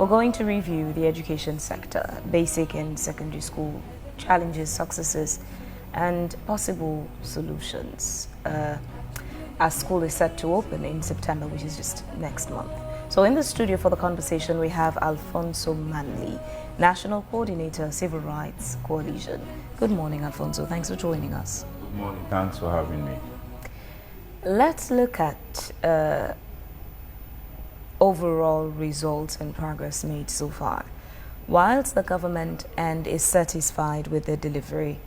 We're going to review the education sector, basic and secondary school challenges, successes, and possible solutions as school is set to open in September, which is just next month. So in the studio for the conversation, we have Alfonso Manley, National Coordinator, Civil Rights Coalition. Good morning, Alfonso. Thanks for joining us. Good morning. Thanks for having me. Let's look at overall results and progress made so far. Whilst the government end is satisfied with the delivery,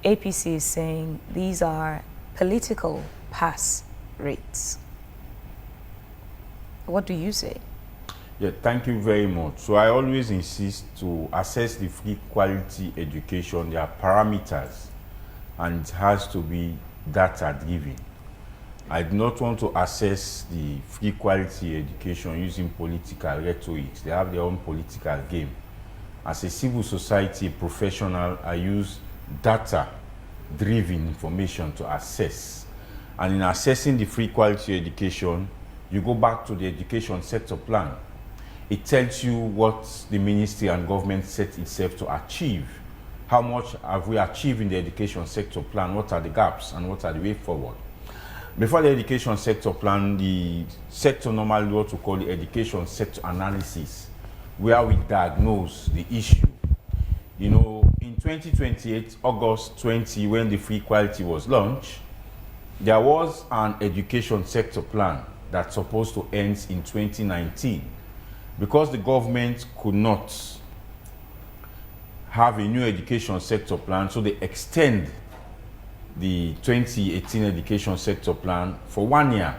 APC is saying these are political pass rates. What do you say? Yeah, thank you very much. So I always insist to assess the free quality education. There are parameters and it has to be data driven. I do not want to assess the free quality education using political rhetoric. They have their own political game. As a civil society professional, I use data-driven information to assess. And in assessing the free quality education, you go back to the education sector plan. It tells you what the ministry and government set itself to achieve. How much have we achieved in the education sector plan? What are the gaps and what are the way forward? Before the education sector plan, the sector normally what we call the education sector analysis, where we diagnose the issue. You know, in 2028, August 20, when the free quality was launched, there was an education sector plan that's supposed to end in 2019. Because the government could not have a new education sector plan, so they extend the 2018 education sector plan for 1 year.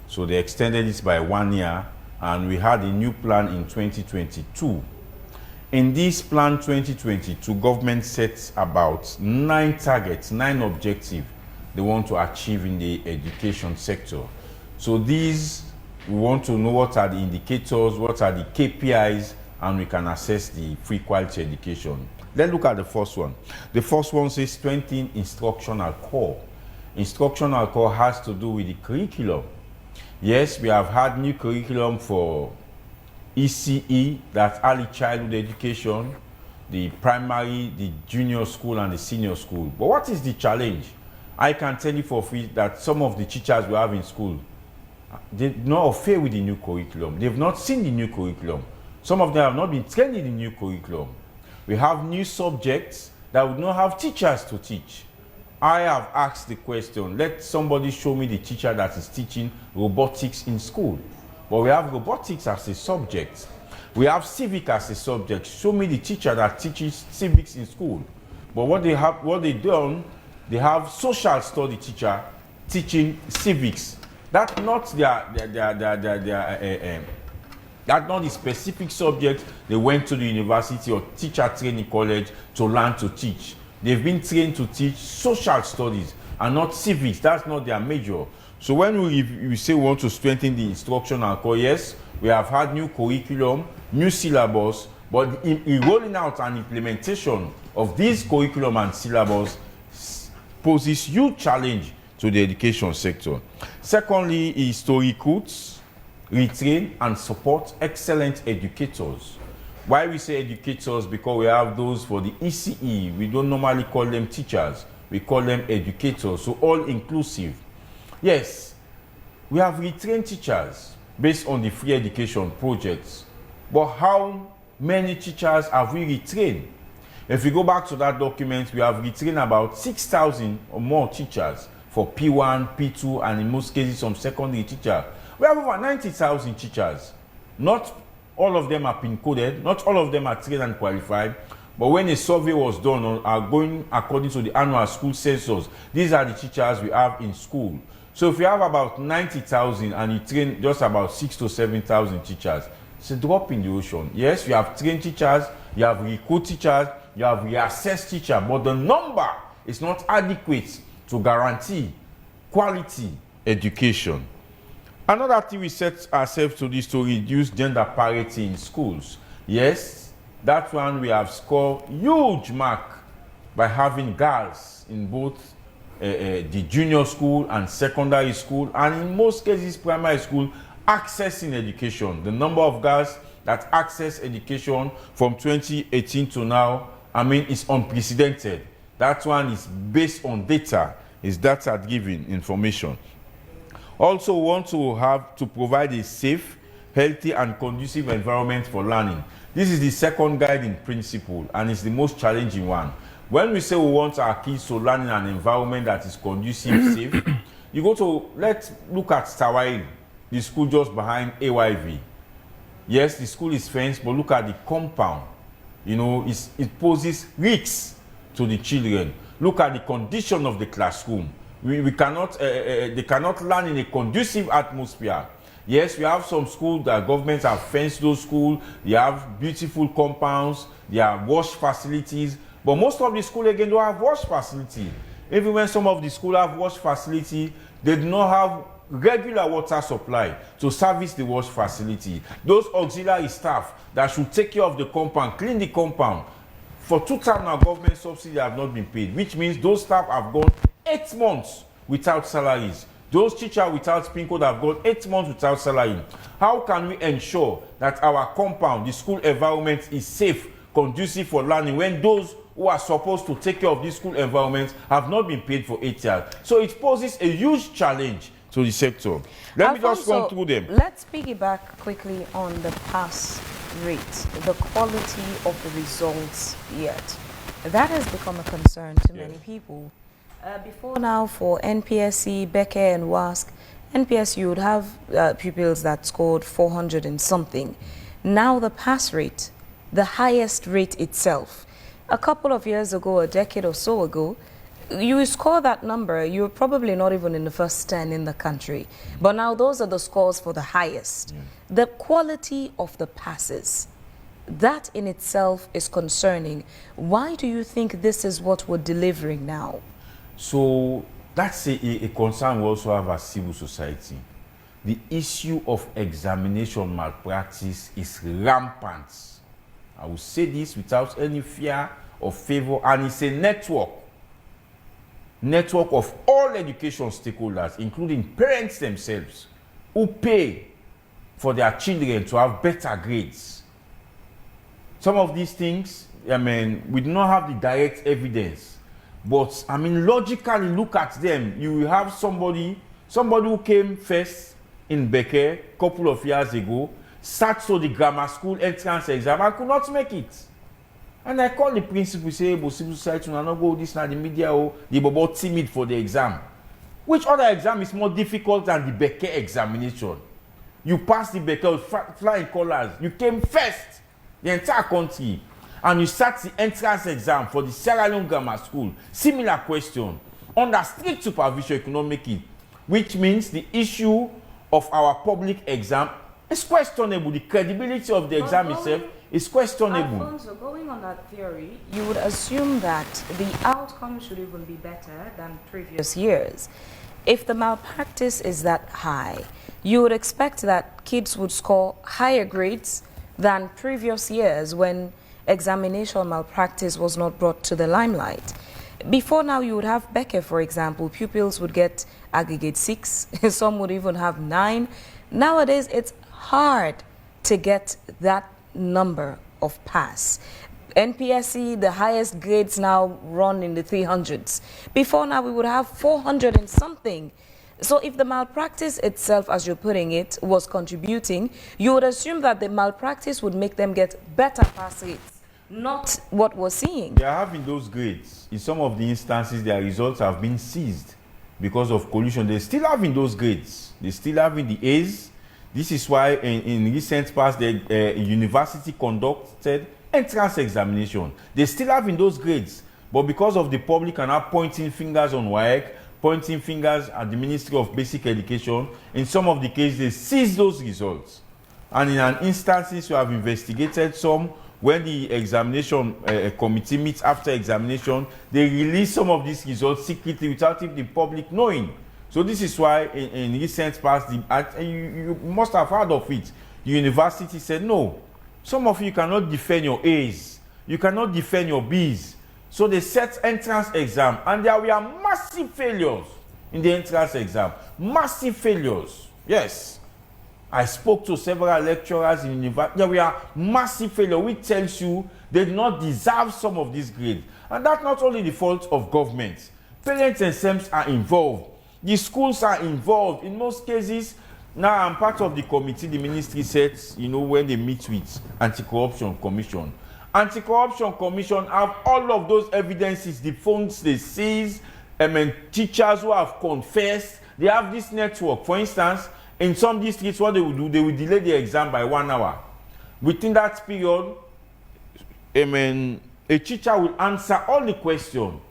So they extended it by 1 year, and we had a new plan in 2022. In this plan 2022, government sets about 9 targets, 9 objectives they want to achieve in the education sector. So these, we want to know what are the indicators, what are the KPIs, and we can assess the free quality education. Let's look at the first one. The first one says strengthen instructional core. Instructional core has to do with the curriculum. Yes, we have had new curriculum for ECE, that's early childhood education, the primary, the junior school, and the senior school. But what is the challenge? I can tell you for free that some of the teachers we have in school, they do not affair with the new curriculum. They've not seen the new curriculum. Some of them have not been trained in the new curriculum. We have new subjects that would not have teachers to teach. I have asked the question, let somebody show me the teacher that is teaching robotics in school. But we have robotics as a subject. We have civic as a subject. Show me the teacher that teaches civics in school. But what they've done, they have social study teacher teaching civics. That's not that's not the specific subject they went to the university or teacher training college to learn to teach. They've been trained to teach social studies and not civics. That's not their major. So when we say we want to strengthen the instructional core, yes, we have had new curriculum, new syllabus, but in rolling out and implementation of this curriculum and syllabus poses huge challenge to the education sector. Secondly is to recruit, retrain, and support excellent educators. Why we say educators? Because we have those for the ECE. We don't normally call them teachers. We call them educators, so all inclusive. Yes, we have retrained teachers based on the free education projects. But how many teachers have we retrained? If we go back to that document, we have retrained about 6,000 or more teachers for P1, P2, and in most cases some secondary teachers. We have over 90,000 teachers. Not all of them are PIN-coded, not all of them are trained and qualified, but when a survey was done going according to the annual school census, these are the teachers we have in school. So if you have about 90,000 and you train just about 6,000 to 7,000 teachers, it's a drop in the ocean. Yes, you have trained teachers, you have recruit teachers, you have reassessed teachers, but the number is not adequate to guarantee quality education. Another thing we set ourselves to this to reduce gender parity in schools. Yes, that one we have scored huge mark by having girls in both the junior school and secondary school, and in most cases primary school, accessing education. The number of girls that access education from 2018 to now, I mean, is unprecedented. That one is based on data, is data-driven information. Also, we want to have to provide a safe, healthy, and conducive environment for learning. This is the second guiding principle, and it's the most challenging one. When we say we want our kids to learn in an environment that is conducive, safe, you go to, let's look at Tawail, the school just behind AYV. Yes, the school is fenced, but look at the compound. You know, it poses risks to the children. Look at the condition of the classroom. They cannot learn in a conducive atmosphere. Yes, we have some schools that governments have fenced those schools. They have beautiful compounds. They have wash facilities. But most of the schools, again, don't have wash facility. Even when some of the schools have wash facility, they do not have regular water supply to service the wash facility. Those auxiliary staff that should take care of the compound, clean the compound, for 2 times now, government subsidy have not been paid, which means those staff have gone 8 months without salaries. Those teachers without PIN code have gone 8 months without salary. How can we ensure that our compound, the school environment, is safe, conducive for learning when those who are supposed to take care of this school environment have not been paid for 8 years? So it poses a huge challenge to the sector. Let me just run through them. Let's piggyback quickly on the pass rate, the quality of the results yet. That has become a concern to many people. Before now, for NPSC, Becker and WASC, NPS, you would have pupils that scored 400 and something. Now the pass rate, the highest rate itself. A couple of years ago, a decade or so ago, you score that number, you're probably not even in the first 10 in the country. But now those are the scores for the highest. The quality of the passes, that in itself is concerning. Why do you think this is what we're delivering now? So that's a concern we also have as civil society. The issue of examination malpractice is rampant. I will say this without any fear or favor, and it's a network of all education stakeholders, including parents themselves, who pay for their children to have better grades. Some of these things, I mean, we do not have the direct evidence, but I mean, logically look at them. You will have somebody who came first in Becker a couple of years ago, sat to the grammar school entrance exam and could not make it. And I called the principal, say, but civil society will not go this now, the media, they were both timid for the exam. Which other exam is more difficult than the Becker examination? You passed the Becker with flying colors. You came first, the entire country. And you sat the entrance exam for the Sierra Leone Grammar School. Similar question. Under strict supervision, you could not make it. Which means the issue of our public exam is questionable. The credibility of the exam itself is questionable. Alfonso, going on that theory, you would assume that the outcome should even be better than previous years. If the malpractice is that high, you would expect that kids would score higher grades than previous years when examination malpractice was not brought to the limelight. Before now, you would have Becker, for example, pupils would get aggregate 6, some would even have 9. Nowadays, it's hard to get that number of pass. NPSC, the highest grades now run in the 300s. Before now, we would have 400 and something. So if the malpractice itself, as you're putting it, was contributing, you would assume that the malpractice would make them get better pass rates, not what we're seeing. They are having those grades. In some of the instances, their results have been seized because of collusion. They're still having those grades. They're still having the A's. This is why in recent past, the university conducted entrance examination. They're still having those grades. But because of the public are now pointing fingers on WAEC, pointing fingers at the Ministry of Basic Education, in some of the cases, they seize those results. And in an instances, we have investigated some. When the examination committee meets after examination, they release some of these results secretly without even the public knowing. So this is why in recent past, you must have heard of it, the university said, no, some of you cannot defend your A's, you cannot defend your B's. So they set entrance exam, and there were massive failures in the entrance exam. Massive failures, yes. I spoke to several lecturers in university. There were massive failure, which tells you they do not deserve some of these grades. And that's not only the fault of government. Parents themselves are involved. The schools are involved. In most cases, now I'm part of the committee the ministry sets, when they meet with Anti-Corruption Commission. Anti-Corruption Commission have all of those evidences, the phones they seize, teachers who have confessed. They have this network. For instance, in some districts, what they will do, they will delay the exam by 1 hour. Within that period, a teacher will answer all the questions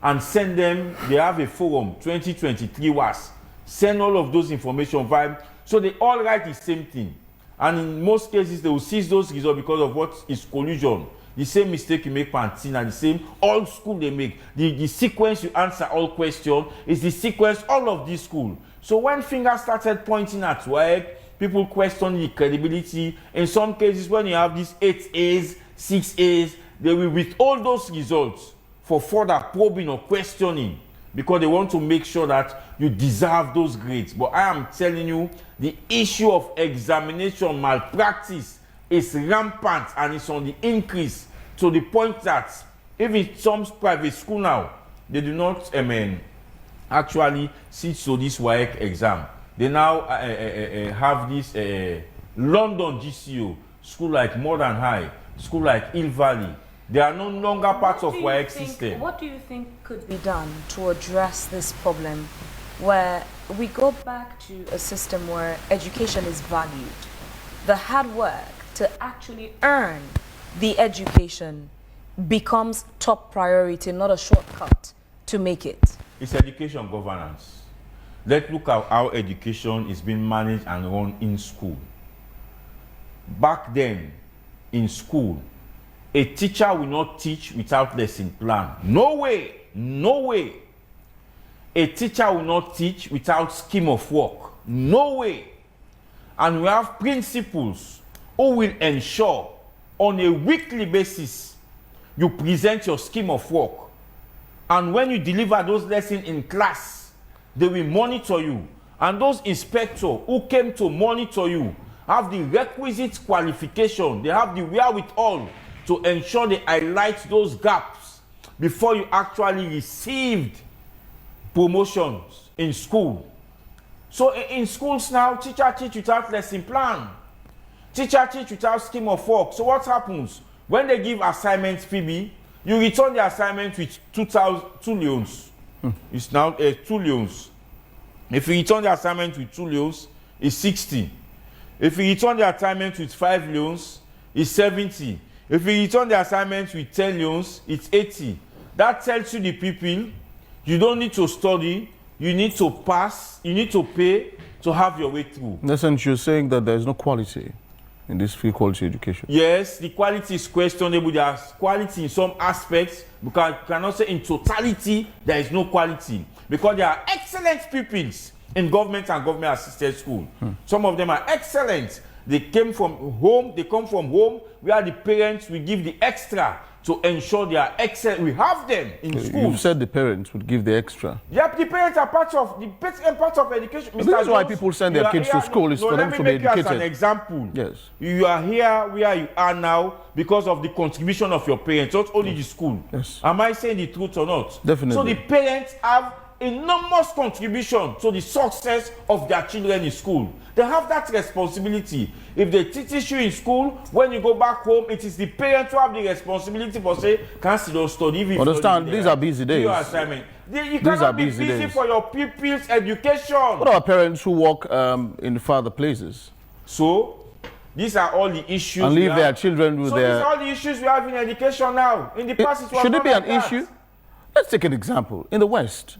and send them. They have a forum, 2023 was. Send all of those information via. So they all write the same thing. And in most cases, they will seize those results because of what is collusion. The same mistake you make Pantina, the same all school they make. The sequence you answer all questions is the sequence all of this school. So when fingers started pointing at work, people question the credibility. In some cases, when you have these 8 A's, 6 A's, they will withhold those results for further probing or questioning because they want to make sure that you deserve those grades. But I am telling you, the issue of examination malpractice is rampant and it's on the increase to the point that even some private school now, they do not actually sit to this WAEC exam. They now have this London GCO, school like Modern High, school like Hill Valley. They are no longer part of WAEC system. What do you think could be done to address this problem where we go back to a system where education is valued? The hard work to actually earn the education becomes top priority, not a shortcut to make it. It's education governance. Let's look at how education is being managed and run in school. Back then, in school, a teacher will not teach without lesson plan. No way, no way. A teacher will not teach without scheme of work. No way. And we have principals who will ensure on a weekly basis you present your scheme of work. And when you deliver those lessons in class, they will monitor you. And those inspectors who came to monitor you have the requisite qualification. They have the wherewithal to ensure they highlight those gaps before you actually received promotions in school. So in schools now, teacher teach without lesson plan. Teacher teach without scheme of work. So what happens? When they give assignments, Phoebe, you return the assignment with 2 leons. It's now 2 leons. If you return the assignment with 2 leons, it's 60. If you return the assignment with 5 leons, it's 70. If you return the assignment with 10 leons, it's 80. That tells you the people, you don't need to study, you need to pass, you need to pay to have your way through. In essence, you're saying that there is no quality in this free quality education. Yes, the quality is questionable. There's quality in some aspects, because you cannot say in totality there is no quality. Because there are excellent pupils in government and government-assisted school. Some of them are excellent. They come from home where the parents will give the extra to ensure they are excellent. We have them in school. You've said the parents would give the extra. Yep, the parents are part of education. Mr. That's why people send their kids to school, is for them to be educated. Let me make you as an example. Yes. You are here where you are now because of the contribution of your parents, not only the school. Yes. Am I saying the truth or not? Definitely. So the parents have enormous contribution to the success of their children in school. They have that responsibility. If they teach you in school, when you go back home, it is the parents who have the responsibility for say, can't you don't study? Understand, these are busy days. Your assignment. You cannot be busy for your pupils' education. What about parents who work in further places? So, these are all the issues. And leave their children with their... these are all the issues we have in education now. In the past, it was should it be not an like issue? that. Let's take an example. In the West,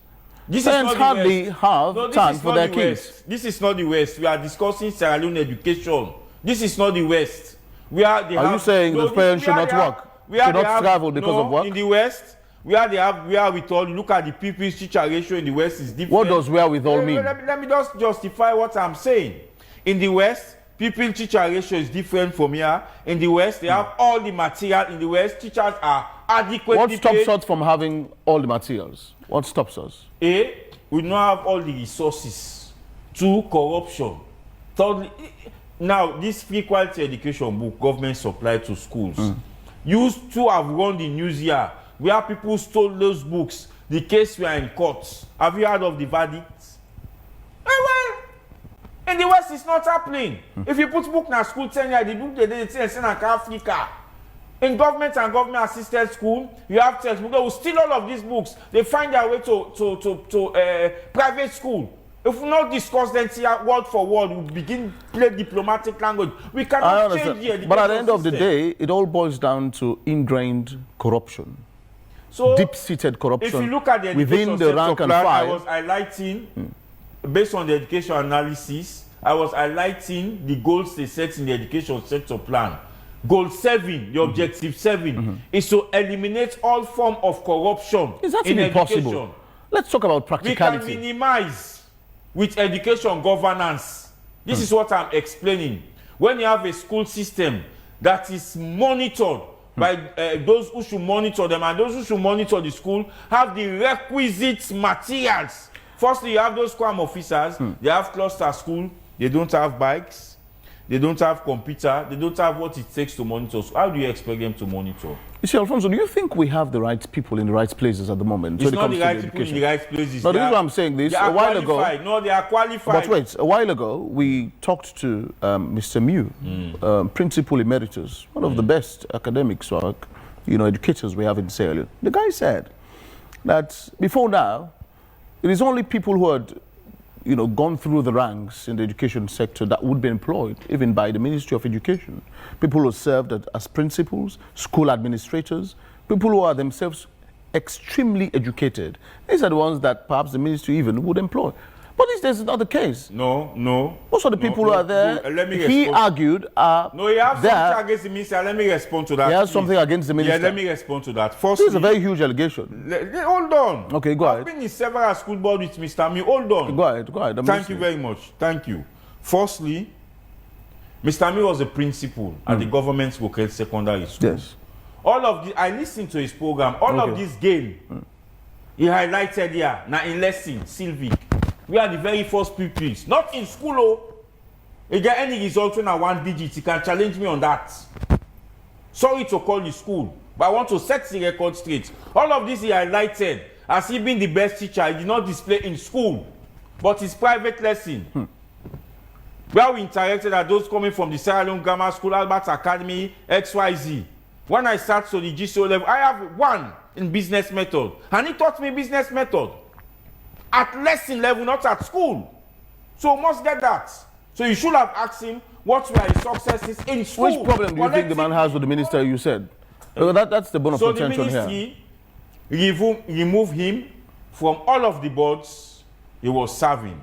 this parents hardly have time for their kids. This is not the West. We are discussing Sierra Leone education. This is not the West. Are you saying the parents should not work? Should not travel because of work? In the West, where we told, look at the pupils teacher ratio in the West is different. What does wherewithal mean? Let me just justify what I'm saying. In the West, pupil teacher ratio is different from here. In the West, they have all the material. In the West, teachers are adequately What stops paid. us from having all the materials? What stops us? We don't have all the resources. 2, corruption. Thirdly, now this free quality education book government supply to schools used to have run the news here where people stole those books. The case were in court. Have you heard of the verdict? Well, in the West, it's not happening. If you put book in a school 10 years, the book they send in Africa. In government and government-assisted school, you have textbooks. They will steal all of these books. They find their way to private school. If we not discuss them here word for word, we begin play diplomatic language. We cannot change the education But at the end of the system. day, it all boils down to ingrained corruption. So, deep-seated corruption if you look at the within the rank and plan, I file. was highlighting, based on the education analysis, I was highlighting the goals they set in the education sector plan. Goal 7, the objective 7, is to eliminate all form of corruption Is that in impossible? education. Let's talk about We practicality. can minimize with education governance. This is what I'm explaining. When you have a school system that is monitored by those who should monitor them, and those who should monitor the school have the requisite materials. Firstly, you have those crime officers, they have cluster school, they don't have bikes, they don't have computer, they don't have what it takes to monitor. So how do you expect them to monitor? You see, Alfonso, do you think we have the right people in the right places at the moment? It's when it not comes the to right people in the right places. No, the They reason are- I'm saying this, they are a while qualified. ago, No, they are qualified. but wait, a while ago, we talked to Mr. Mew, Principal Emeritus, one of the best academics or educators we have in Sierra Leone. The guy said that before now, it is only people who had gone through the ranks in the education sector that would be employed, even by the Ministry of Education. People who served as principals, school administrators, people who are themselves extremely educated. These are the ones that perhaps the ministry even would employ. But these days, it's not the case. No. Most of the people who are there, let me he respond. argued, are No, you have there. something against the minister. Let me respond to that. He has please. something against the minister. Yeah, let me respond to that. This Firstly, is a very huge allegation. hold on. Okay, go I've ahead. been in several school board with Mr. Me. Hold on. Go ahead. I'm Thank you listening. very much. Thank you. Firstly, Mr. Me was a principal at the government local secondary school. Yes. All of the, I listened to his program. All of this game, he highlighted here. Now in lesson, Sylvic, we are the very first pupils. Not in school, oh. If get any result when I 1 digit, he can challenge me on that. Sorry to call the school, but I want to set the record straight. All of this he highlighted as he being the best teacher. He did not display in school, but his private lesson. Where we interacted at those coming from the Sierra Leone Grammar School, Albert Academy, XYZ. When I start to the GCO level, I have 1 in business method. And he taught me business method. At lesson level, not at school. So must get that. So you should have asked him what were his successes in school. Which problem do you think the man has with the minister you said? That's the bone of So the contention here. ministry remove him from all of the boards he was serving.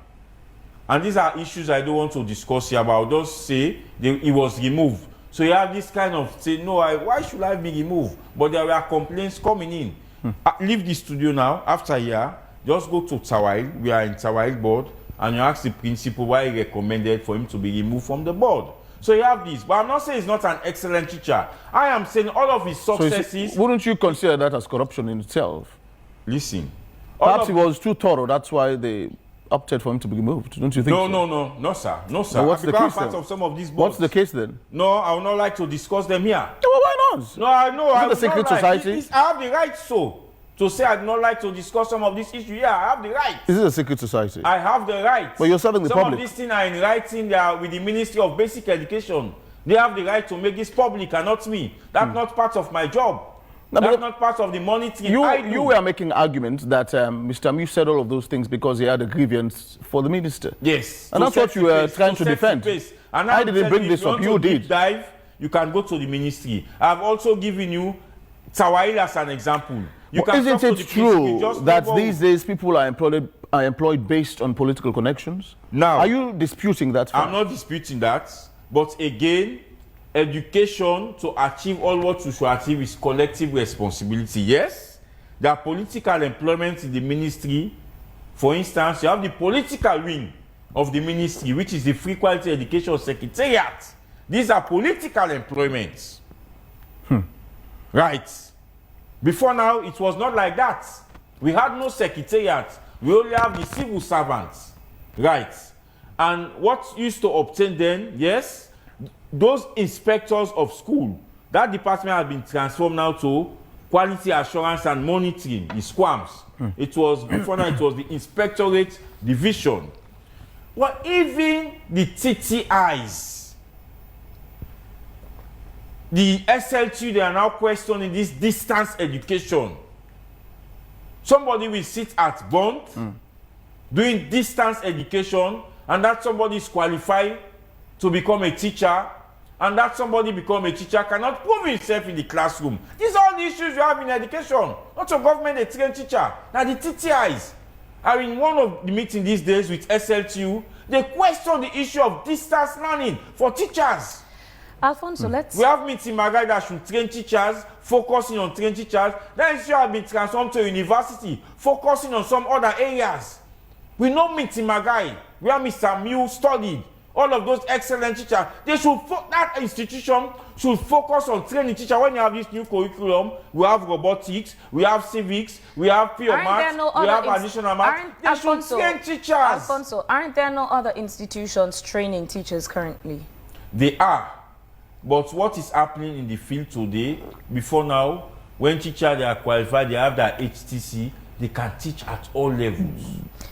And these are issues I don't want to discuss here, but I'll just say he was removed. So you have this kind of say, no, why should I be removed? But there were complaints coming in. Leave the studio now. After a year, just go to Tawail. We are in Tawail board. And you ask the principal why he recommended for him to be removed from the board. So you have this. But I'm not saying he's not an excellent teacher. I am saying all of his successes. Wouldn't you consider that as corruption in itself? Listen. Perhaps he was too thorough. That's why they opted for him to be removed. Don't you think so? No, sir. No, sir. What's the I've become case part then? of some of these boards. What's the case then? No, I would not like to discuss them here. Yeah, well, why not? No, I know. I Is it a would secret not like. society? I have the right to say I do not like to discuss some of these issues. Yeah, I have the right. Is it a secret society? I have the right. But you're serving the some public. Some of these things are in writing. They are with the Ministry of Basic Education. They have the right to make this public and not me. That's not part of my job. No, That's but not part of the monitoring. you were making arguments that Mr. Mew said all of those things because he had a grievance for the minister. Yes. And that's what you were trying to defend. And I didn't bring this up. You did. Dive, you can go to the ministry. I've also given you Tawail as an example. You can Isn't talk to it the ministry, true just that over- these days people are employed based on political connections? Now, Are you disputing that fact? I'm not disputing that, but again, education to achieve all what you should achieve is collective responsibility. Yes, there are political employment in the ministry. For instance, you have the political wing of the ministry, which is the Free Quality Education Secretariat. These are political employments. Right. Before now, it was not like that. We had no secretariat. We only have the civil servants. Right. And what used to obtain then, yes, those inspectors of school, that department has been transformed now to quality assurance and monitoring, the SQAMS. It was, before now, it was the inspectorate division. Well, even the TTIs, the SLT, they are now questioning this distance education. Somebody will sit at bond doing distance education, and that somebody is qualified to become a teacher, and that somebody become a teacher cannot prove himself in the classroom. These are all the issues you have in education. Not your government, a trained teacher. Now the TTIs are in one of the meetings these days with SLTU. They question the issue of distance learning for teachers. Alfonso, We have meeting Magai that should train teachers, focusing on trained teachers. That issue has been transformed to a university, focusing on some other areas. We know meeting Magai, where Mr. Mew studied. All of those excellent teachers, they should, that institution should focus on training teachers. When you have this new curriculum, we have robotics, we have civics, we have pure maths, we have additional maths. They should train teachers. Alfonso, aren't there no other institutions training teachers currently? They are. But what is happening in the field today, before now, when teachers they are qualified, they have their HTC, they can teach at all levels.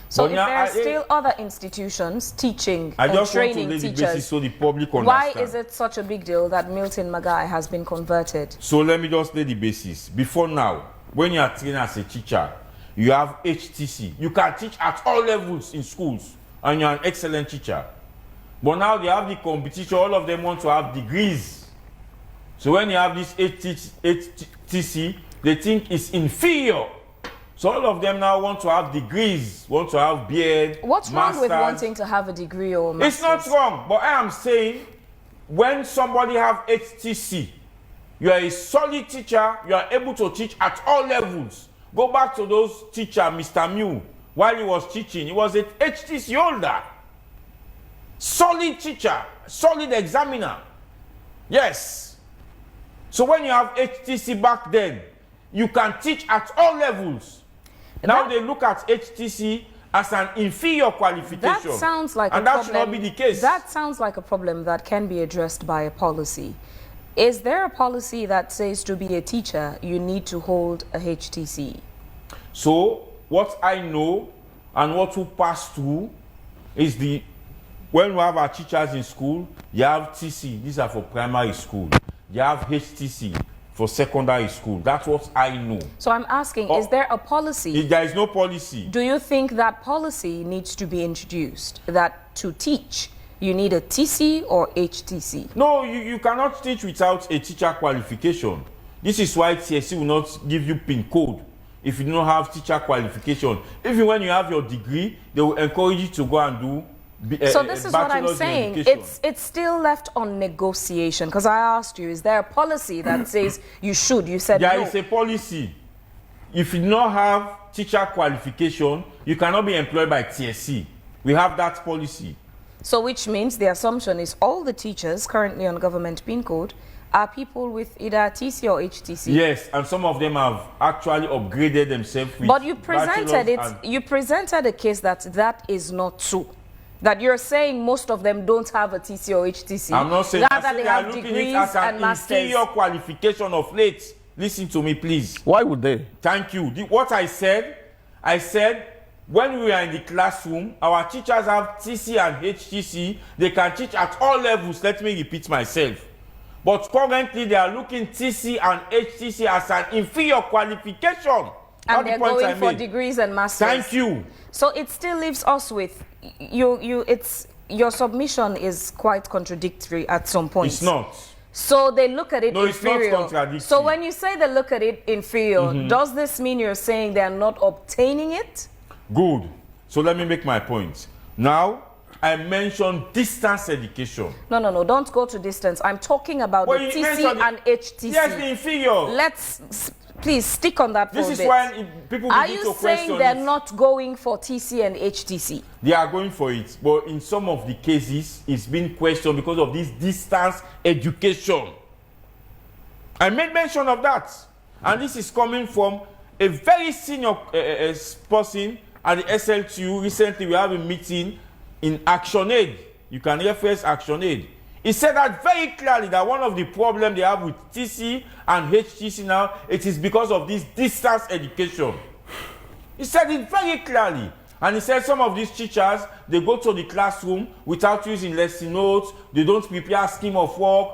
So if there are still other institutions teaching and training teachers, I just want to lay the basis so the public understand. Why is it such a big deal that Milton Magai has been converted? So let me just lay the basis. Before now, when you are trained as a teacher, you have HTC. You can teach at all levels in schools, and you're an excellent teacher. But now they have the competition. All of them want to have degrees. So when you have this HTC, they think it's inferior. So all of them now want to have degrees, want to have BEd, What's wrong masters. with wanting to have a degree or master's? It's not wrong, but I am saying when somebody have HTC, you are a solid teacher, you are able to teach at all levels. Go back to those teachers, Mr. Mew, while he was teaching, he was an HTC holder. Solid teacher, solid examiner. Yes. So when you have HTC back then, you can teach at all levels. Now they look at HTC as an inferior qualification. That sounds like and that should not be the case. That sounds like a problem that can be addressed by a policy. Is there a policy that says to be a teacher, you need to hold a HTC? So what I know and what we pass through is when we have our teachers in school, you have TC, these are for primary school. You have HTC for secondary school. That's what I know. So I'm asking, is there a policy? There is no policy. Do you think that policy needs to be introduced? That to teach, you need a TC or HTC? No, you cannot teach without a teacher qualification. This is why TSC will not give you PIN code if you don't have teacher qualification. Even when you have your degree, they will encourage you to go and do so this is what I'm saying. It's still left on negotiation. Because I asked you, is there a policy that says you should? You said no. There is a policy. If you do not have teacher qualification, you cannot be employed by TSC. We have that policy. So which means the assumption is all the teachers currently on government PIN code are people with either TC or HTC. Yes, and some of them have actually upgraded themselves with But you presented a case that is not true. That you're saying most of them don't have a TC or HTC. I'm not saying that they have degrees as an and masters. inferior qualification of late. Listen to me, please. Why would they? Thank you. What I said when we are in the classroom, our teachers have TC and HTC. They can teach at all levels. Let me repeat myself. But currently, they are looking TC and HTC as an inferior qualification. And they're going for degrees and masters. Thank you. So it still leaves us with your submission is quite contradictory at some point. It's not. So they look at it inferior. It's not contradictory. So when you say they look at it inferior, does this mean you're saying they're not obtaining it? Good. So let me make my point. Now, I mentioned distance education. No, don't go to distance. I'm talking about the TC and HTC. Yes, the inferior. Let's please stick on that for a bit. This is why people begin to question. Are you saying they're not going for TC and HTC? They are going for it, but in some of the cases, it's been questioned because of this distance education. I made mention of that. And this is coming from a very senior person at the SLTU. Recently, we have a meeting in ActionAid, you can reference ActionAid. He said that very clearly, that one of the problems they have with TC and HTC now, it is because of this distance education. He said it very clearly. And he said some of these teachers, they go to the classroom without using lesson notes, they don't prepare a scheme of work.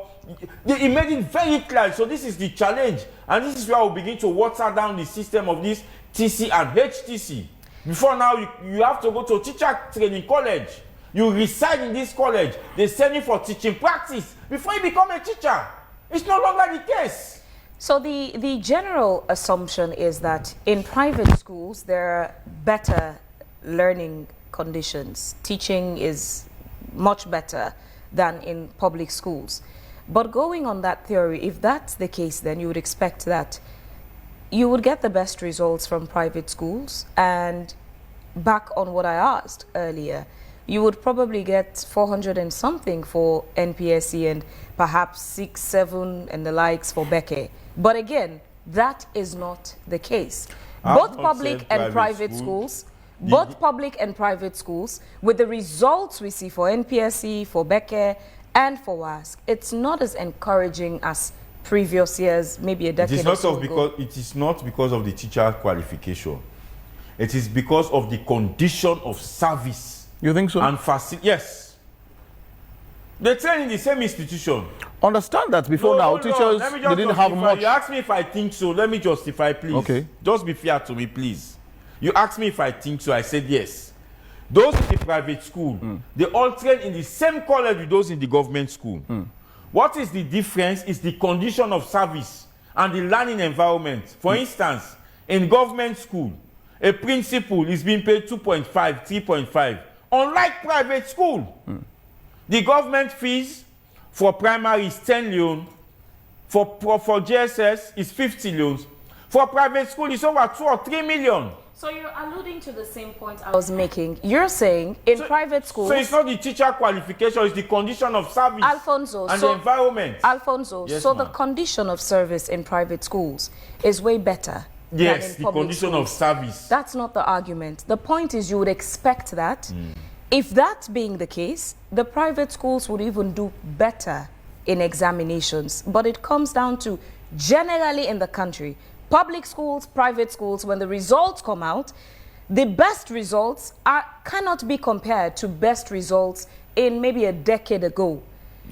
He made it very clear. So this is the challenge. And this is where we begin to water down the system of this TC and HTC. Before now, you have to go to teacher training college. You reside in this college. They send you for teaching practice before you become a teacher. It's no longer the case. So the general assumption is that in private schools, there are better learning conditions. Teaching is much better than in public schools. But going on that theory, if that's the case, then you would expect that you would get the best results from private schools. And back on what I asked earlier, you would probably get 400 and something for NPSC and perhaps 6, 7 and the likes for Becky. But again, that is not the case. Both public and private schools, both public and private schools, with the results we see for NPSC, for Becky, and for WASC, it's not as encouraging as previous years, maybe a decade or so ago. It is not because of the teacher qualification. It is because of the condition of service. You think so? And yes. They train in the same institution. Understand that before now, teachers, they didn't have much. You ask me if I think so. Let me justify, please. Okay. Just be fair to me, please. You asked me if I think so. I said yes. Those in the private school, they all train in the same college with those in the government school. What is the difference is the condition of service and the learning environment. For instance, in government school, a principal is being paid 2.5, 3.5. Unlike private school, the government fees for primary is 10 Leone, for GSS is 50 Leones. For private school, it's over 2 or 3 million. So you're alluding to the same point I was making. You're saying in private schools... So it's not the teacher qualification, it's the condition of service Alfonso, and the environment. Alfonso, yes, so the condition of service in private schools is way better than in public the condition schools. of service. That's not the argument. The point is you would expect that. If that being the case, the private schools would even do better in examinations. But it comes down to generally in the country, public schools, private schools, when the results come out, the best results cannot be compared to best results in maybe a decade ago.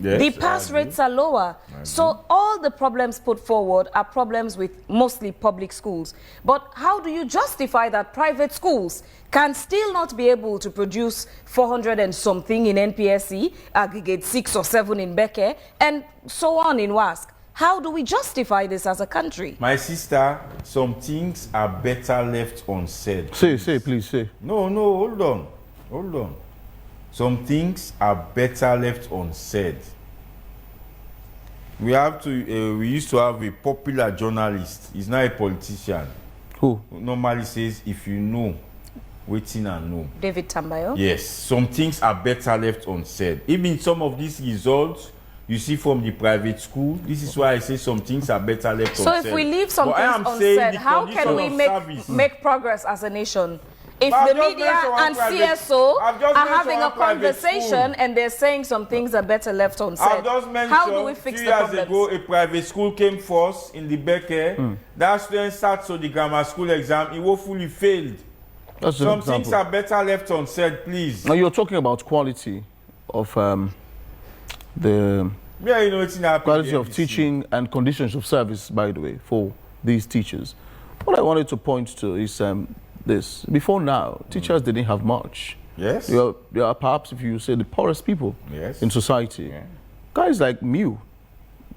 Yes, the pass rates are lower. So all the problems put forward are problems with mostly public schools. But how do you justify that private schools can still not be able to produce 400 and something in NPSC, aggregate 6 or 7 in Becky, and so on in WASC? How do we justify this as a country? My sister, some things are better left unsaid. Say, please, say. No, hold on. Some things are better left unsaid. We used to have a popular journalist. He's not a politician. Who? Normally says, if you know, waiting and know. David Tambayo? Yes, some things are better left unsaid. Even some of these results you see from the private school, this is why I say some things are better left unsaid. So if we leave some things unsaid, how can we make progress as a nation? If the media and CSO are having a conversation and they're saying some things are better left unsaid, how do we fix the problems? 2 years ago, a private school came first in the Becky. That student sat to the grammar school exam. He woefully failed. Some things are better left unsaid, please. Now you're talking about quality of the quality of teaching and conditions of service, by the way, for these teachers. What I wanted to point to is this. Before now, teachers didn't have much. Yes. You are perhaps, if you say, the poorest people in society. Yeah. Guys like Mew,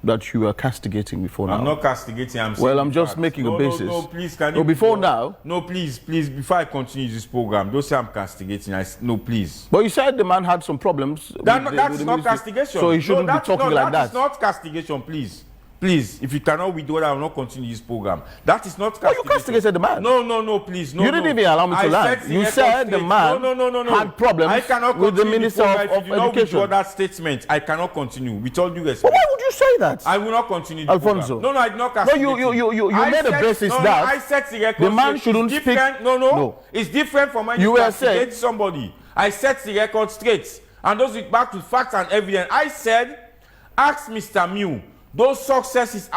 that you are castigating before now. I'm not castigating. I'm just making a basis. No, please, can you... now... No, please, before I continue this program, don't say I'm castigating. No, please. But you said the man had some problems. That's not castigation. So he shouldn't be talking like that. That is not castigation, please. Please, if you cannot withdraw that, I will not continue this program. That is not castigation. Oh, you castigated the man. No, please. No, you didn't even allow me to learn. You said the man had problems with the Minister of Education. If you not withdraw that statement, I cannot continue. With all due respect. Why would you say that? I will not continue. Alfonso. No, I did not castigate. No, you made a basis that I set the record. The man shouldn't speak. No. It's different from when you castigate somebody I set the record straight. And those with back to facts and evidence. I said, ask Mr. Mew, those successes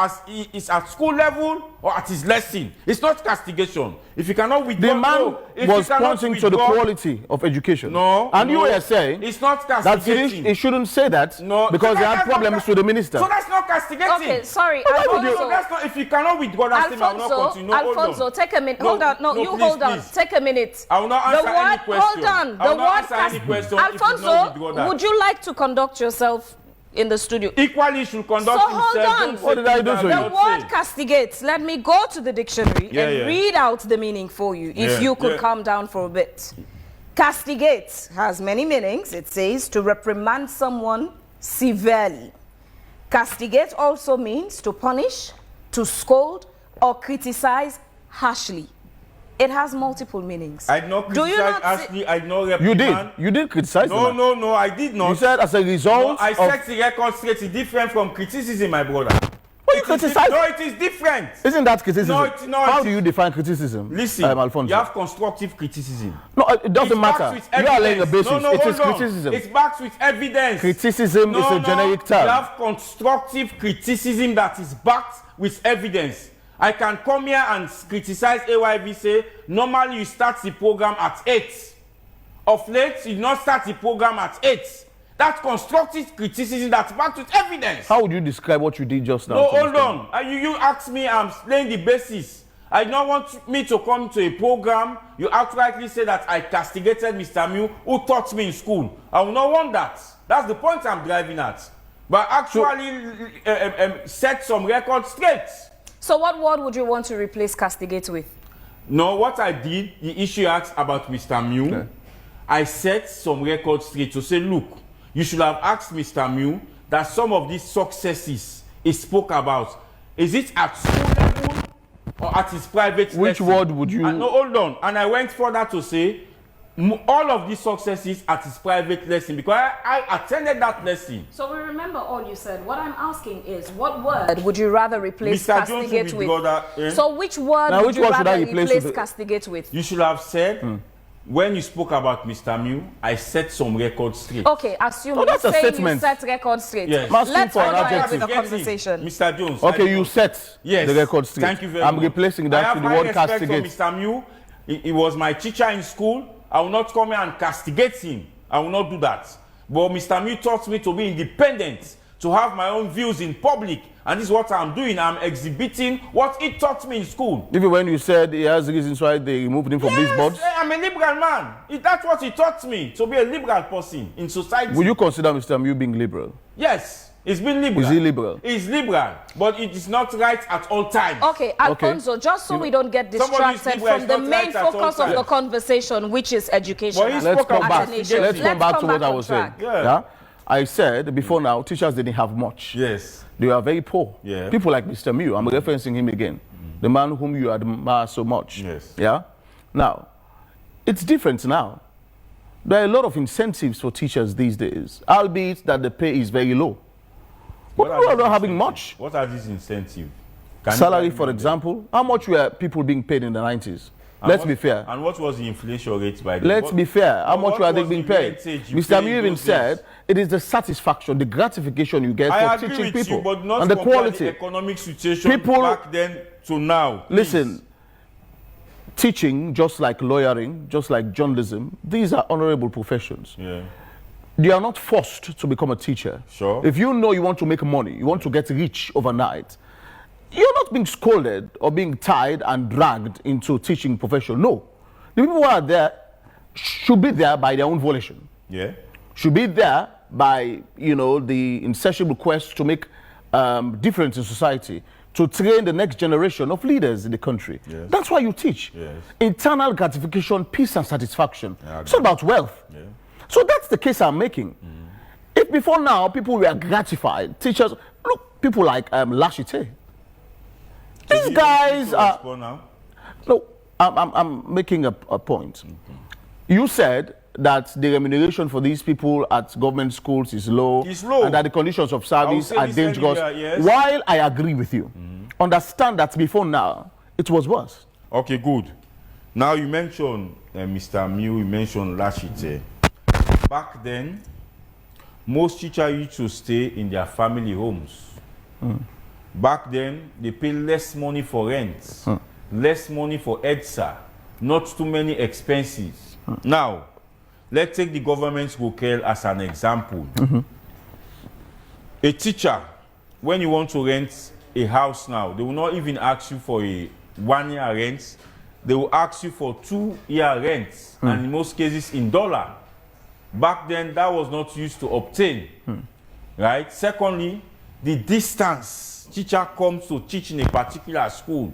is at school level or at his lesson. It's not castigation. If you cannot withdraw, the man was pointing to the quality of education. No, and you were saying it's not castigating. That he shouldn't say that because he had problems with the minister. So that's not castigating. Okay, sorry. So that's not, if you cannot withdraw that statement, I will not continue. No, Alfonso, take a minute. Hold on. No, you please, hold on. please. Take a minute. I will not answer any question. Hold on. I will not answer any question. Alfonso, would you like to conduct yourself in the studio? Equally should conduct so himself. Hold on. What did I do to you? The word castigates. Let me go to the dictionary and read out the meaning for you. If you could calm down for a bit. Castigate has many meanings. It says to reprimand someone severely. Castigate also means to punish, to scold, or criticize harshly. It has multiple meanings. I did not criticize harshly. I did not reprimand. You did criticize him. No, I did not. You said as a result I set the record straight. It's different from criticism, my brother. But you criticize. No, it is different. Isn't that criticism? No, How do you define criticism? Listen, Alfonso? you have constructive criticism. No, it doesn't matter. You are laying a basis. No, it is criticism. It's backed with evidence. Criticism is a generic term. You have constructive criticism that is backed with evidence. I can come here and criticize AYV, say, normally you start the program at 8. Of late, you do not start the program at 8. That's constructive criticism that's backed with evidence. How would you describe what you did just now? No, hold on. You asked me, I'm laying the basis. I don't want me to come to a program. You outrightly say that I castigated Mr. Mew, who taught me in school. I will not want that. That's the point I'm driving at. But actually set some records straight. So what word would you want to replace castigate with? No, what I did, the issue asked about Mr. Mew. Okay. I set some records straight to say, look, you should have asked Mr. Mew that some of these successes he spoke about, is it at school level or at his private lesson? Which word would you... No, hold on. And I went further to say, all of these successes at his private lesson, because I attended that lesson. So we remember all you said. What I'm asking is, what word would you rather replace Mr. castigate with? Brother, So which word would you rather replace castigate with? You should have said, when you spoke about Mr. Mew, I set some records straight. Okay, assuming that's a statement. You set records straight. Yes. Let's go ahead with the conversation. Mr. Jones. Okay, you set the record straight. Thank you very much. I'm replacing that with the word castigate. Mr. Mew, he was my teacher in school. I will not come here and castigate him. I will not do that. But Mr. Mew taught me to be independent, to have my own views in public. And this is what I'm doing. I'm exhibiting what he taught me in school. Even when you said he has reasons why they removed him from these boards? I'm a liberal man. That's what he taught me, to be a liberal person in society. Would you consider Mr. Mew being liberal? Yes. He's been liberal. Is he liberal? He's liberal, but it is not right at all times. Okay, Alfonso, just so we don't get distracted from the main focus of the conversation, which is education. Let's come back. Let's come back to what I was saying. Yeah. I said before now, teachers didn't have much. Yes. They were very poor. Yeah. People like Mr. Mew, I'm referencing him again, the man whom you admire so much. Yes. Yeah. Now, it's different now. There are a lot of incentives for teachers these days, albeit that the pay is very low. But people are not having much. What are these incentives? Salary, for example. How much were people being paid in the 90s? Let's be fair. And what was the inflation rate by then? Let's be fair. How much were they being paid? Mr. Mew even said it is the satisfaction, the gratification you get for teaching people. But not and the quality. The economic situation back then to now. Listen, teaching, just like lawyering, just like journalism, these are honorable professions. Yeah. You are not forced to become a teacher. Sure. If you know you want to make money, you want to get rich overnight, you're not being scolded or being tied and dragged into teaching profession. No. The people who are there should be there by their own volition. Yeah. Should be there by, the insatiable quest to make difference in society, to train the next generation of leaders in the country. Yes. That's why you teach. Yes. Internal gratification, peace and satisfaction. It's not about wealth. Yeah. So that's the case I'm making. If before now people were gratified, teachers, look, people like Lashite. These guys are... No, I'm making a point. You said that the remuneration for these people at government schools is low, and that the conditions of service are dangerous. Yes. While I agree with you, understand that before now, it was worse. Okay, good. Now you mentioned Mr. Mew, you mentioned Lashite. back then, most teachers used to stay in their family homes. Back then, they pay less money for rent, less money for EDSA, not too many expenses. Now, let's take the government school as an example. A teacher, when you want to rent a house now, they will not even ask you for a 1 year rent. They will ask you for 2 year rent, and in most cases in dollar. Back then, that was not used to obtain, right? Secondly, the distance teacher comes to teach in a particular school,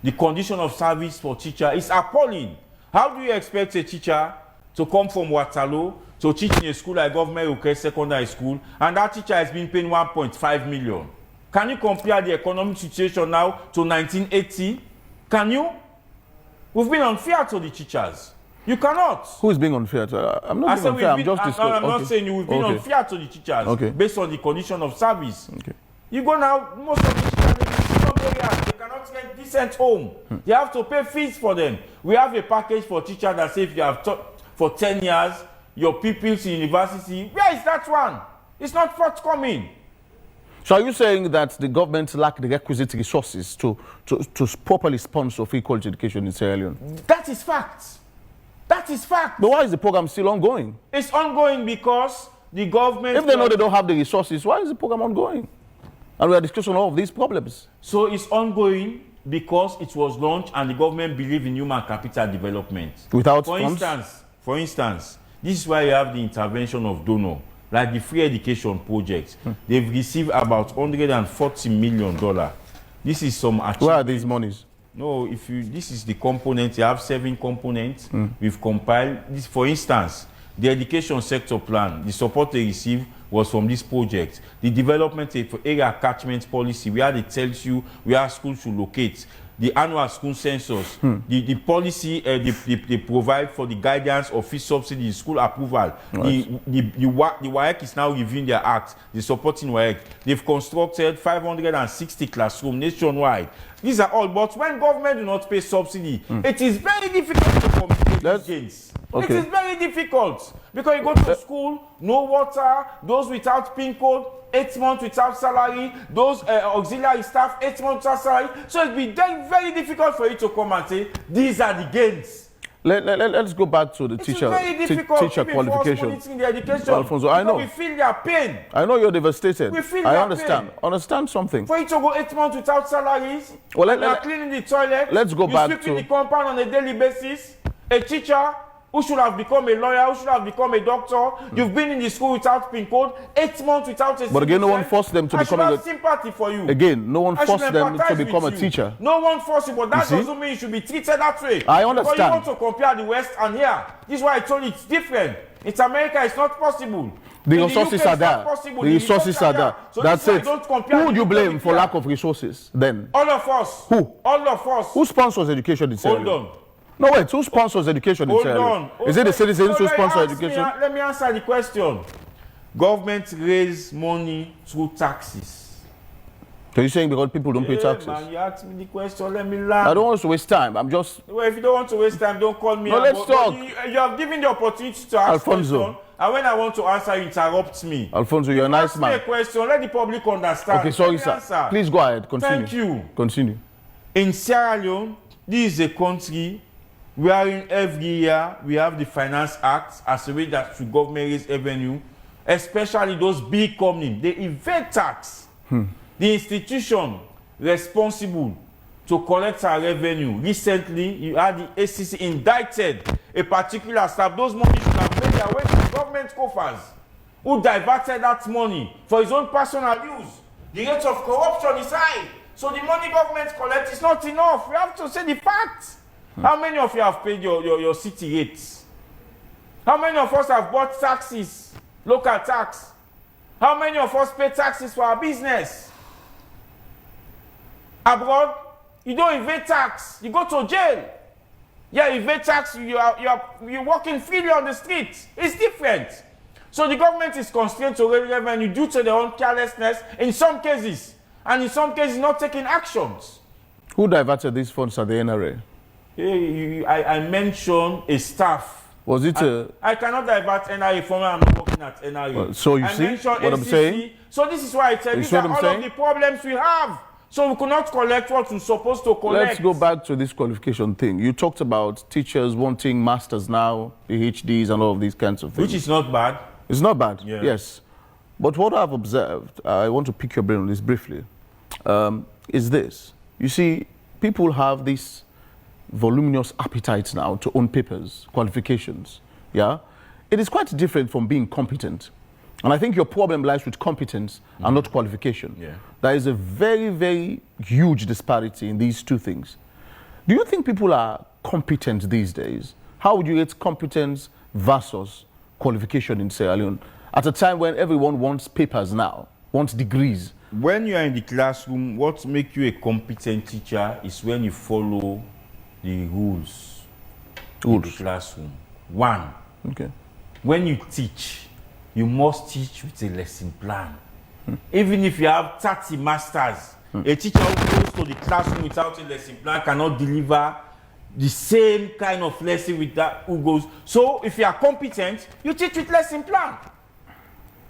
the condition of service for teacher is appalling. How do you expect a teacher to come from Waterloo to teach in a school like Government Request Secondary School, and that teacher has been paying 1.5 million? Can you compare the economic situation now to 1980? Can you? We've been unfair to the teachers. You cannot. Who is being unfair? I'm not being unfair. I'm just discussing. I'm not saying you've been unfair to the teachers based on the condition of service. You go now, most of the teachers in some areas, they cannot get decent home. They have to pay fees for them. We have a package for teachers that say if you have taught for 10 years, your pupils in university, where is that one? It's not forthcoming. So are you saying that the government lack the requisite resources to properly sponsor free quality education in Sierra Leone? That is fact. That is fact. But why is the program still ongoing? It's ongoing because the government... If they know they don't have the resources, why is the program ongoing? And we are discussing all of these problems. So it's ongoing because it was launched and the government believed in human capital development. Without funds? For instance, this is why you have the intervention of donor, like the free education project. They've received about $140 million. This is some achievement. Where are these monies? No, this is the component. You have 7 components. We've compiled this. For instance, the education sector plan, the support they received was from this project. The development of area catchment policy, where it tells you where schools should locate. The annual school census, the policy they provide for the guidance of fee subsidy, school approval. Right. The WAEC is now reviewing their act, the supporting WAEC. They've constructed 560 classrooms nationwide. These are all, but when government do not pay subsidy, it is very difficult to communicate gains. It is very difficult because you go to school, no water, those without PIN code, 8 months without salary, those auxiliary staff, 8 months without salary. So it'll be very, very difficult for you to come and say, these are the gains. Let's go back to the teacher qualification. In the education, Alfonso, I know. We feel their pain. I know you're devastated. We feel I their understand. Pain. Understand something. For you to go 8 months without salaries, you're cleaning the toilet, let's go back sweeping the compound on a daily basis. A teacher who should have become a lawyer, who should have become a doctor, you've been in the school without PIN code, 8 months without a But again, no one forced them to become a sympathy for you. Again, no one forced them to become a teacher. No one forced you, but that doesn't mean you should be treated that way. I understand. But you want to compare the West and here. This is why I told you it's different. It's America, it's not possible. The resources are there. The resources are there. So that's it. Who would you blame for lack of resources then? All of us. Who? All of us. Who sponsors education in Sierra Leone? Hold on. No, wait, who sponsors education in Sierra Leone? Is it the citizens who sponsor education? Let me answer the question. Government raise money through taxes. So you're saying because people don't pay taxes? Man, you asked me the question, let me laugh. I don't want to waste time. I'm just... Well, if you don't want to waste time, don't call me. No, let's talk. You have given the opportunity to ask Alfonso. question, and when I want to answer, you interrupt me. Alfonso, you're a nice man. Ask me a question, let the public understand. Okay, sorry, sir. Answer. Please go ahead. Continue. Thank you. Continue. In Sierra Leone, this is a country wherein every year we have the Finance Act as a way that the government raise revenue, especially those big companies. They evade tax. The institution responsible to collect our revenue. Recently, you had the ACC indicted a particular staff. Those money should have made their way to the government coffers, who diverted that money for his own personal use. The rate of corruption is high. So the money government collects is not enough. We have to say the facts. How many of you have paid your city rates? How many of us have bought taxes, local tax? How many of us pay taxes for our business? Abroad, you don't evade tax, you go to jail. Yeah, evade tax, you're walking freely on the street. It's different. So the government is constrained to raise revenue due to their own carelessness in some cases, and in some cases not taking actions. Who diverted these funds at the NRA? I mentioned a staff Was it I cannot divert NIA from where I'm not working at NIA. Well, so you see what I'm saying? So this is why I tell you these are all of the problems we have. So we could not collect what we're supposed to collect. Let's go back to this qualification thing. You talked about teachers wanting masters now, PhDs and all of these kinds of things. Which is not bad. It's not bad, yeah. Yes. But what I've observed, I want to pick your brain on this briefly, is this. You see, people have this voluminous appetite now to own papers, qualifications, yeah? It is quite different from being competent. And I think your problem lies with competence and not qualification. Yeah. There is a very, very huge disparity in these two things. Do you think people are competent these days? How would you rate competence versus qualification in Sierra Leone at a time when everyone wants papers now, wants degrees? When you are in the classroom, what makes you a competent teacher is when you follow the rules in the classroom. One, okay. When you teach, you must teach with a lesson plan. Even if you have 30 masters, a teacher who goes to the classroom without a lesson plan cannot deliver the same kind of lesson with that who goes. So if you are competent, you teach with lesson plan.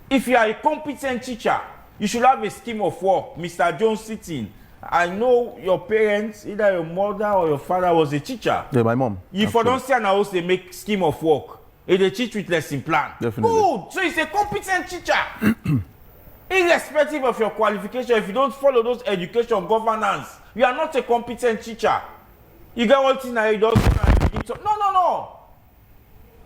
If you are a competent teacher, you should have a scheme of work. Mr. Jones sitting. I know your parents, either your mother or your father was a teacher. Yeah, my mom. If you don't stay in a house, they make scheme of work. They teach with lesson plan. Definitely. Good. So he's a competent teacher. Irrespective of your qualification, if you don't follow those education governance, you are not a competent teacher. You get one thing that you don't do. No.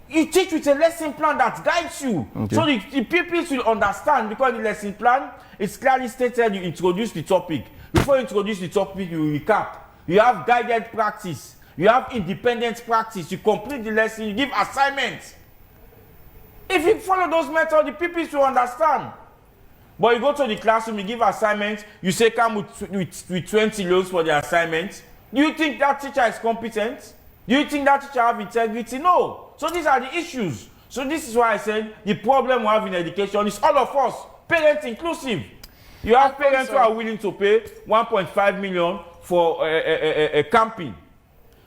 You teach with a lesson plan that guides you. Okay. So the pupils will understand, because the lesson plan is clearly stated. You introduce the topic. Before you introduce the topic, you recap. You have guided practice. You have independent practice. You complete the lesson. You give assignments. If you follow those methods, the pupils will understand. But you go to the classroom, you give assignments. You say come with 20 loads for the assignment. Do you think that teacher is competent? Do you think that teacher have integrity? No. So these are the issues. So this is why I said the problem we have in education is all of us, parents inclusive. You have parents who are willing to pay 1.5 million for a camping,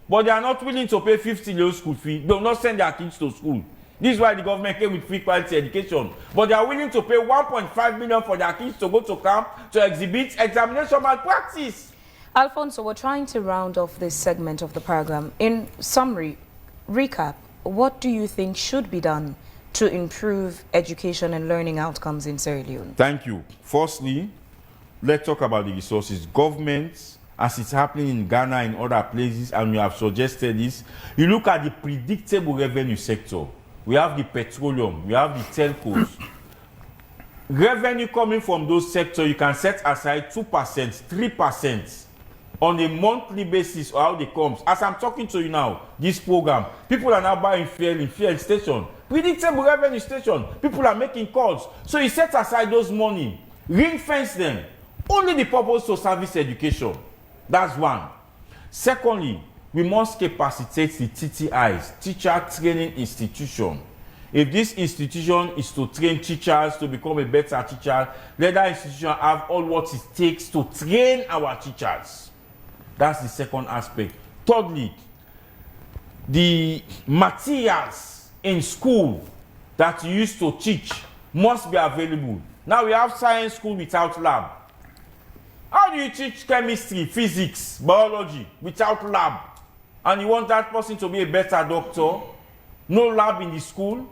but they are not willing to pay 50 million school fee. They will not send their kids to school. This is why the government came with free quality education. But they are willing to pay 1.5 million for their kids to go to camp to exhibit examination malpractice. Alfonso, we're trying to round off this segment of the program. In summary, recap, what do you think should be done to improve education and learning outcomes in Sierra Leone? Thank you. Firstly, let's talk about the resources. Governments, as it's happening in Ghana and other places, and we have suggested this, you look at the predictable revenue sector. We have the petroleum, we have the telcos. Revenue coming from those sectors, you can set aside 2%, 3% on a monthly basis, or how they come. As I'm talking to you now, this program, people are now buying fuel in fuel station. Predictable revenue station. People are making calls. So you set aside those money, ring fence them. Only the purpose to service education. That's one. Secondly, we must capacitate the TTIs, teacher training institution. If this institution is to train teachers to become a better teacher, let that institution have all what it takes to train our teachers. That's the second aspect. Thirdly, the materials in school that you used to teach must be available. Now we have science school without lab. How do you teach chemistry, physics, biology without lab? And you want that person to be a better doctor? No lab in the school,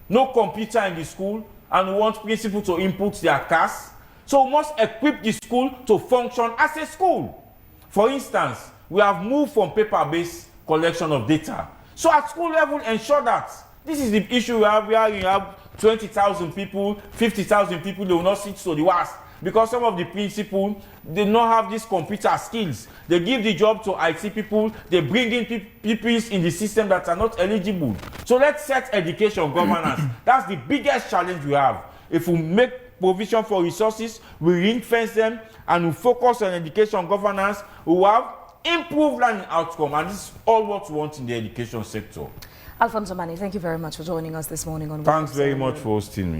no computer in the school, and we want principals to input their tasks. So we must equip the school to function as a school. For instance, we have moved from paper-based collection of data. So at school level, ensure that. This is the issue we have where you have 20,000 people, 50,000 people, they will not sit to the WAS. Because some of the principals, they don't have these computer skills. They give the job to IT people, they bring in people in the system that are not eligible. So let's set education governance. That's the biggest challenge we have. If we make provision for resources, we ring fence them, and we focus on education governance, we will have improved learning outcome, and this is all what we want in the education sector. Alfonso Mani, thank you very much for joining us this morning on Thanks very much for hosting me.